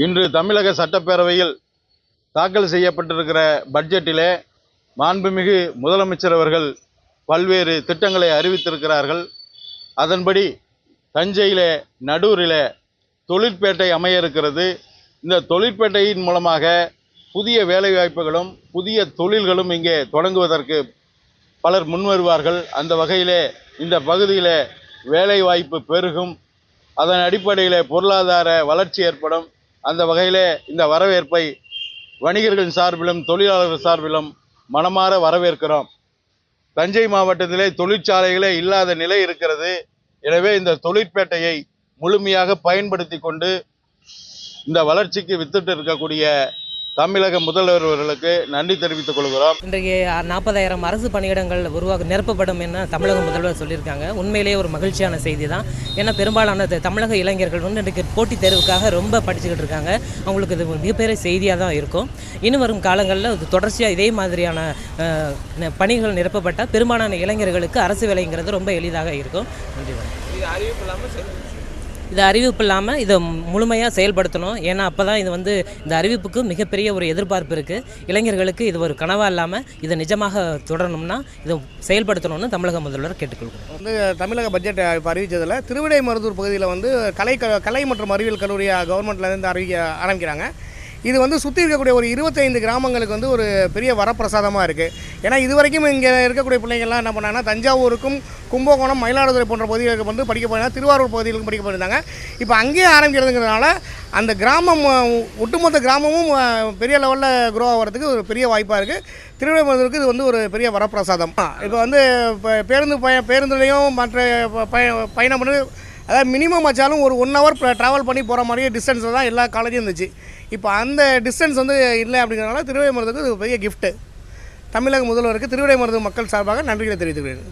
இன்று தமிழக சட்டப்பேரவையில் தாக்கல் செய்யப்பட்டிருக்கிற பட்ஜெட்டிலே மாண்புமிகு முதலமைச்சர் அவர்கள் பல்வேறு திட்டங்களை அறிவித்திருக்கிறார்கள். அதன்படி தஞ்சையிலே நடூரிலே தொழிற்பேட்டை அமைய இருக்கிறது. இந்த தொழிற்பேட்டையின் மூலமாக புதிய வேலைவாய்ப்புகளும் புதிய தொழில்களும் இங்கே தொடங்குவதற்கு பலர் முன்வருவார்கள். அந்த வகையிலே இந்த பகுதியிலே வேலைவாய்ப்பு பெருகும். அதன் அடிப்படையிலே பொருளாதார வளர்ச்சி ஏற்படும். அந்த வகையிலே இந்த வரவேற்பை வணிகர்களின் சார்பிலும் தொழிலாளர்கள் சார்பிலும் மனமாற வரவேற்கிறோம். தஞ்சை மாவட்டத்திலே தொழிற்சாலைகளே இல்லாத நிலை இருக்கிறது. எனவே இந்த தொழிற்பேட்டையை முழுமையாக பயன்படுத்தி கொண்டு இந்த வளர்ச்சிக்கு வித்திட்டு இருக்கக்கூடிய தமிழக முதல்வர் அவர்களுக்கு நன்றி தெரிவித்துக் கொள்கிறோம். இன்றைக்கு 40,000 அரசு பணியிடங்கள் நிரப்பப்படும் என தமிழக முதல்வர் சொல்லியிருக்காங்க. உண்மையிலேயே ஒரு மகிழ்ச்சியான செய்தி தான். ஏன்னா பெரும்பாலான தமிழக இளைஞர்கள் இன்றைக்கு போட்டித் தேர்வுக்காக ரொம்ப படிச்சுக்கிட்டு இருக்காங்க. அவங்களுக்கு இது மிகப்பெரிய செய்தியாக தான் இருக்கும். இனி வரும் காலங்களில் தொடர்ச்சியாக இதே மாதிரியான பணிகள் நிரப்பப்பட்டால் பெரும்பாலான இளைஞர்களுக்கு அரசு வேலைங்கிறது ரொம்ப எளிதாக இருக்கும். நன்றி. இது அறிவிப்பு இல்லாமல் இதை முழுமையாக செயல்படுத்தணும். ஏன்னா அப்போ தான் இது இந்த அறிவிப்புக்கு மிகப்பெரிய ஒரு எதிர்பார்ப்பு இருக்குது. இளைஞர்களுக்கு இது ஒரு கனவாக இல்லாமல் இதை நிஜமாக தொடரணும்னா இதை செயல்படுத்தணும்னு தமிழக முதல்வர் கேட்டுக்கொள்கிறோம். தமிழக பட்ஜெட் இப்போ அறிவித்ததில் திருவிடைமருதூர் பகுதியில் கலை மற்றும் அறிவியல் கல்லூரியை கவர்மெண்ட்லேருந்து ஆரம்பிக்கிறாங்க. இது சுற்றி இருக்கக்கூடிய ஒரு 25 கிராமங்களுக்கு ஒரு பெரிய வரப்பிரசாதமாக இருக்குது. ஏன்னா இது வரைக்கும் இங்கே இருக்கக்கூடிய பிள்ளைங்கள்லாம் என்ன பண்ணாங்கன்னா தஞ்சாவூருக்கும் கும்பகோணம் மயிலாடுதுறை போன்ற பகுதிகளுக்கு படிக்க போயிருந்தாங்க, திருவாரூர் பகுதிகளுக்கும் படிக்க போயிருந்தாங்க. இப்போ அங்கேயே ஆரம்பிக்கிறதுங்கிறதுனால அந்த கிராமம் ஒட்டுமொத்த கிராமமும் பெரிய லெவலில் க்ரோ ஆகிறதுக்கு ஒரு பெரிய வாய்ப்பாக இருக்குது. திருவிடைமருதூருக்கு இது ஒரு பெரிய வரப்பிரசாதம். இப்போ பேருந்துலையும் மற்ற பயணம் பண்ணி அதாவது மினிமம் வச்சாலும் ஒரு 1 ஹவர் ட்ராவல் பண்ணி போகிற மாதிரியே டிஸ்டன்ஸில் தான் எல்லா காலேஜும் இருந்துச்சு. இப்போ அந்த டிஸ்டன்ஸ் இல்லை அப்படிங்கிறதுனால திருவிடைமருதூருக்கு இது பெரிய கிஃப்ட்டு. தமிழக முதல்வருக்கு திருவிடைமருதூர் மக்கள் சார்பாக நன்றிகளை தெரிவித்துக்கிறேன்.